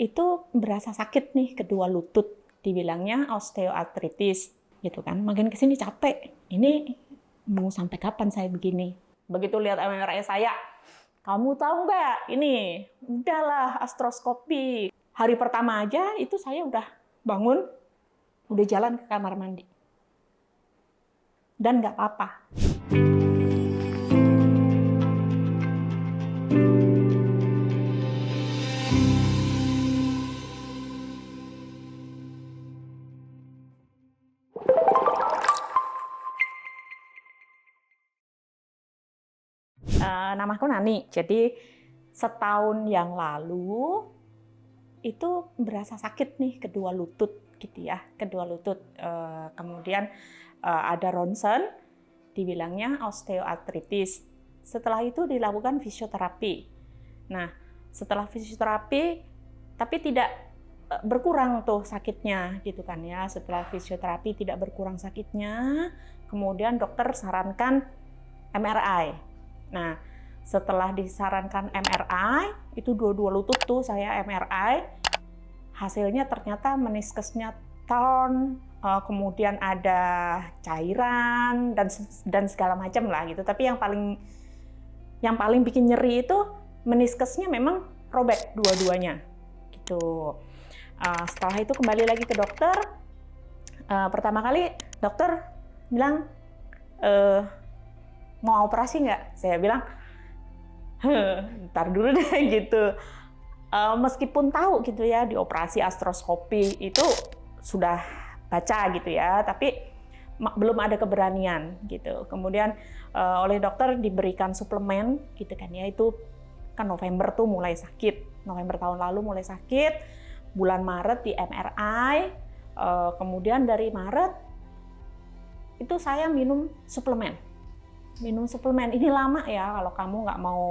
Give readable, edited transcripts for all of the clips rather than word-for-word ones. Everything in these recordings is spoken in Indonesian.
itu berasa sakit nih kedua lutut, dibilangnya osteoartritis gitu kan. Makin kesini capek, ini mau sampai kapan saya begini? Begitu lihat MRI saya, kamu tahu nggak, ini udahlah artroskopi. Hari pertama aja itu saya udah bangun, udah jalan ke kamar mandi. Dan nggak apa-apa. Namaku Nani. Jadi setahun yang lalu itu berasa sakit nih kedua lutut gitu ya, kedua lutut. Kemudian ada ronsen, dibilangnya osteoartritis. Setelah itu dilakukan fisioterapi. Nah, setelah fisioterapi tapi tidak berkurang tuh sakitnya gitu kan ya. Setelah fisioterapi tidak berkurang sakitnya, kemudian dokter sarankan MRI. Nah, setelah disarankan MRI, itu dua-dua lutut tuh saya MRI, hasilnya ternyata meniskesnya torn, kemudian ada cairan dan segala macam lah gitu. Tapi yang paling bikin nyeri itu meniskesnya memang robek dua-duanya gitu. Setelah itu kembali lagi ke dokter. Pertama kali dokter bilang, mau operasi nggak? Saya bilang, ntar dulu deh gitu. Meskipun tahu gitu ya, di operasi artroskopi itu sudah baca gitu ya, tapi belum ada keberanian gitu. Kemudian oleh dokter diberikan suplemen gitu kan ya, itu kan November tuh mulai sakit. November tahun lalu mulai sakit, bulan Maret di MRI, kemudian dari Maret itu saya minum suplemen. Ini lama ya, kalau kamu nggak mau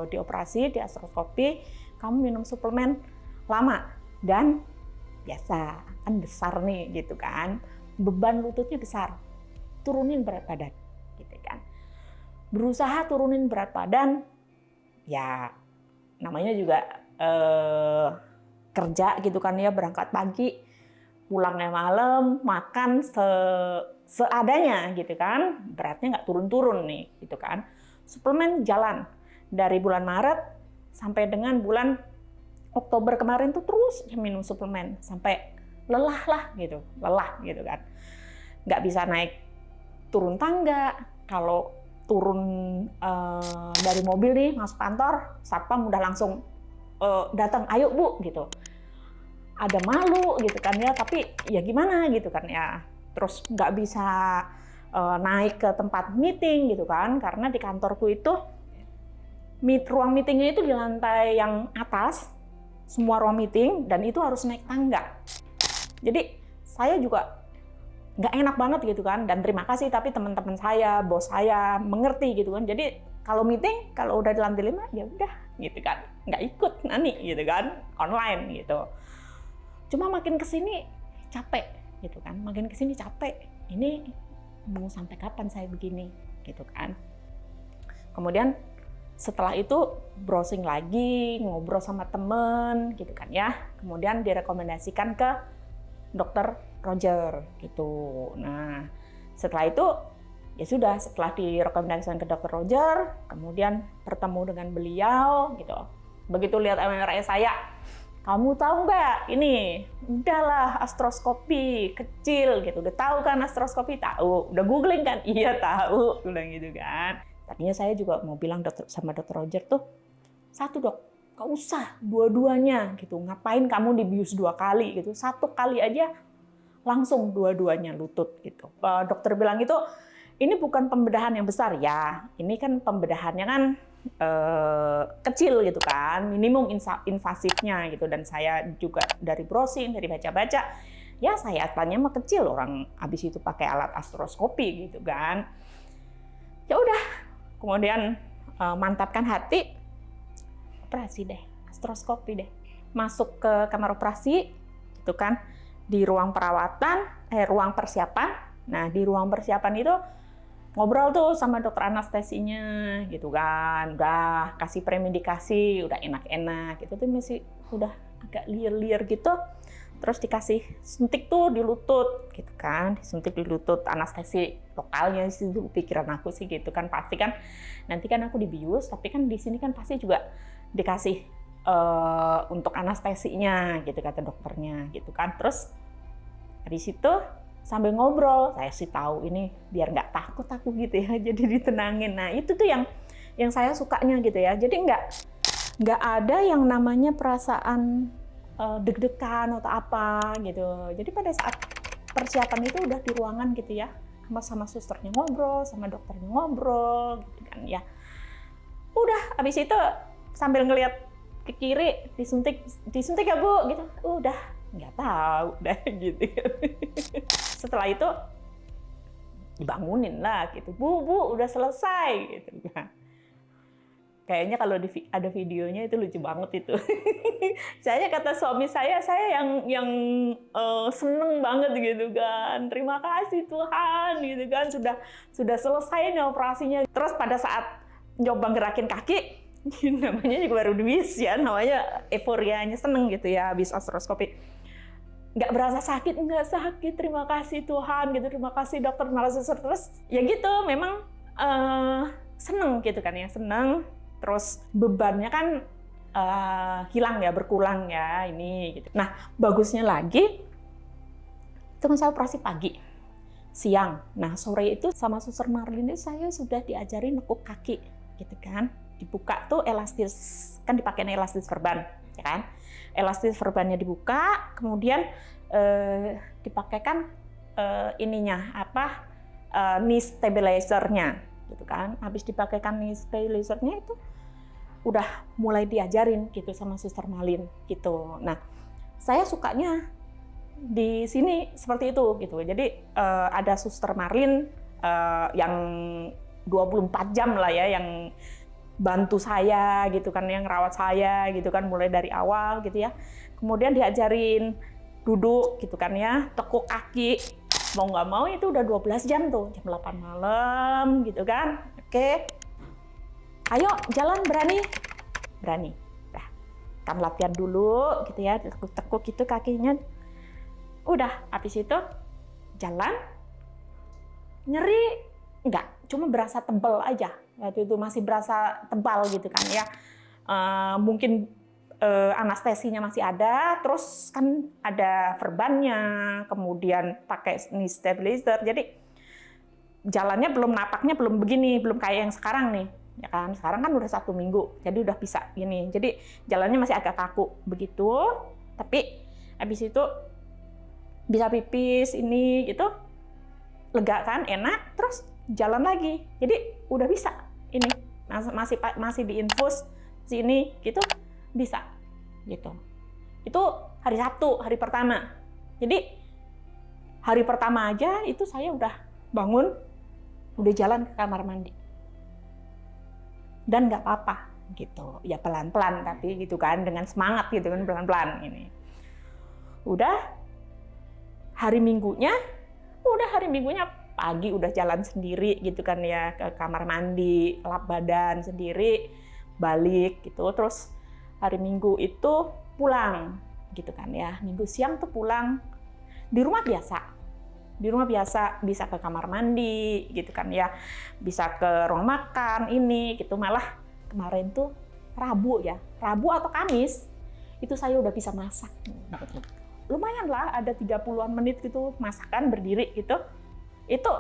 dioperasi di artroskopi, kamu minum suplemen lama. Dan biasa kan besar nih gitu kan, beban lututnya besar, turunin berat badan gitu kan. Berusaha turunin berat badan, ya namanya juga kerja gitu kan ya, berangkat pagi, pulangnya malam, makan seadanya gitu kan, beratnya nggak turun-turun nih gitu kan. Suplemen jalan dari bulan Maret sampai dengan bulan Oktober kemarin tuh terus minum suplemen sampai lelah gitu kan. Nggak bisa naik turun tangga. Kalau turun dari mobil nih masuk kantor, satpam udah langsung datang, ayo Bu gitu. Ada malu gitu kan ya, tapi ya gimana gitu kan ya. Terus nggak bisa naik ke tempat meeting gitu kan, karena di kantorku itu ruang meetingnya itu di lantai yang atas, semua ruang meeting, dan itu harus naik tangga. Jadi saya juga nggak enak banget gitu kan, dan terima kasih tapi teman-teman saya, bos saya mengerti gitu kan. Jadi kalau meeting, kalau udah di lantai 5 ya udah gitu kan, nggak ikut Nani gitu kan, online gitu. Cuma makin kesini capek gitu kan, makin kesini capek, ini mau sampai kapan saya begini gitu kan. Kemudian setelah itu browsing lagi, ngobrol sama temen gitu kan ya, kemudian direkomendasikan ke dokter Roger gitu. Nah setelah itu ya sudah, setelah direkomendasikan ke dokter Roger, kemudian bertemu dengan beliau gitu. Begitu lihat MRI saya, kamu tahu nggak, ini udahlah artroskopi kecil gitu. Udah tahu kan artroskopi? Tahu. Udah googling kan? Iya tahu. Bilang gitu kan. Tadinya saya juga mau bilang sama dokter Roger tuh, satu dok, nggak usah dua-duanya gitu. Ngapain kamu dibius 2 kali gitu? 1 kali aja langsung dua-duanya lutut gitu. Dokter bilang itu, ini bukan pembedahan yang besar ya. Ini kan pembedahannya kan kecil gitu kan, minimum invasifnya gitu. Dan saya juga dari browsing, dari baca-baca, ya saya tanya mah kecil, orang habis itu pakai alat artroskopi gitu kan. Ya udah, kemudian mantapkan hati, operasi deh, artroskopi deh. Masuk ke kamar operasi gitu kan, di ruang perawatan, ruang persiapan. Nah di ruang persiapan itu ngobrol tuh sama dokter anestesinya gitu kan, udah kasih premedikasi, udah enak-enak gitu tuh, masih udah agak liar-liar gitu. Terus dikasih suntik tuh di lutut gitu kan, disuntik di lutut, anestesi lokalnya sih, pikiran aku sih gitu kan. Pasti kan nanti kan aku dibius, tapi kan di sini kan pasti juga dikasih untuk anestesinya gitu kata dokternya gitu kan. Terus di situ sambil ngobrol, saya sih tahu ini biar nggak takut aku gitu ya, jadi ditenangin. Nah itu tuh yang saya sukanya gitu ya. Jadi nggak ada yang namanya perasaan deg-degan atau apa gitu. Jadi pada saat persiapan itu udah di ruangan gitu ya, sama susternya ngobrol, sama dokternya ngobrol gitu kan ya. Udah habis itu sambil ngelihat ke kiri, disuntik ya Bu gitu. Udah nggak tahu dah gitu. Setelah itu dibangunin lah gitu. Bu udah selesai gitu kan. Kayaknya kalau ada videonya itu lucu banget itu. Saya kata suami saya yang seneng banget gitu kan. Terima kasih Tuhan gitu kan, sudah selesai nih operasinya. Terus pada saat nyoba gerakin kaki, namanya juga baru diwis ya, namanya euforianya seneng gitu ya habis artroskopi. Nggak berasa sakit, nggak sakit, terima kasih Tuhan gitu, terima kasih dokter, terima kasih suster. Terus ya gitu, memang seneng gitu kan ya, seneng. Terus bebannya kan hilang ya, berkurang ya ini gitu. Nah bagusnya lagi itu kan saya operasi pagi, siang. Nah sore itu sama suster Marlin itu saya sudah diajari nekuk kaki gitu kan. Dibuka tuh elastis, kan dipakai elastis verban ya kan. Elastis verbannya dibuka, kemudian dipakaikan ininya apa knee stabilizer-nya gitu kan. Habis dipakaikan knee stabilizer-nya itu udah mulai diajarin gitu sama suster Marlin gitu. Nah, saya sukanya di sini seperti itu gitu. Jadi ada suster Marlin yang 24 jam lah ya, yang bantu saya gitu kan, yang rawat saya gitu kan, mulai dari awal gitu ya. Kemudian diajarin duduk gitu kan ya, tekuk kaki. Mau nggak mau itu udah 12 jam tuh, jam 8 malam gitu kan. Oke. Ayo jalan, berani. Nah, kan latihan dulu gitu ya, tekuk-tekuk gitu kakinya. Udah, habis itu jalan. Nyeri enggak, cuma berasa tebal aja. Waktu itu masih berasa tebal gitu kan ya. Mungkin anestesinya masih ada, terus kan ada verbannya, kemudian pakai knee stabilizer. Jadi jalannya belum, napaknya belum begini, belum kayak yang sekarang nih. Ya kan, sekarang kan udah 1 minggu, jadi udah bisa gini. Jadi jalannya masih agak kaku begitu, tapi habis itu bisa pipis ini gitu, lega kan, enak, terus jalan lagi. Jadi udah bisa ini, masih diinfus sini gitu, bisa gitu. Itu hari Sabtu, hari pertama. Jadi hari pertama aja itu saya udah bangun, udah jalan ke kamar mandi. Dan nggak apa-apa gitu, ya pelan-pelan tapi gitu kan, dengan semangat gitu kan, pelan-pelan ini. Udah hari Minggunya pagi udah jalan sendiri gitu kan ya, ke kamar mandi, lap badan sendiri, balik gitu. Terus hari Minggu itu pulang gitu kan ya, Minggu siang tuh pulang di rumah biasa. Di rumah biasa, bisa ke kamar mandi gitu kan ya, bisa ke ruang makan ini gitu. Malah kemarin tuh Rabu atau Kamis itu saya udah bisa masak. Lumayan lah, ada 30-an menit gitu masakan berdiri gitu. Itu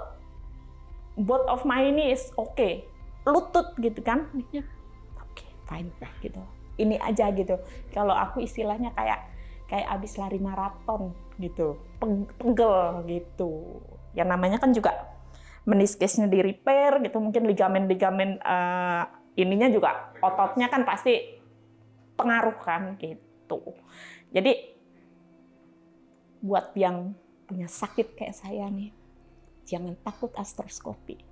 both of my knees oke. Lutut gitu kan, oke, fine gitu. Ini aja gitu. Kalau aku istilahnya kayak abis lari maraton gitu, pegel gitu. Yang namanya kan juga meniskusnya di repair gitu, mungkin ligamen ininya juga, ototnya kan pasti pengaruh kan gitu. Jadi buat yang punya sakit kayak saya nih, jangan takut artroskopi.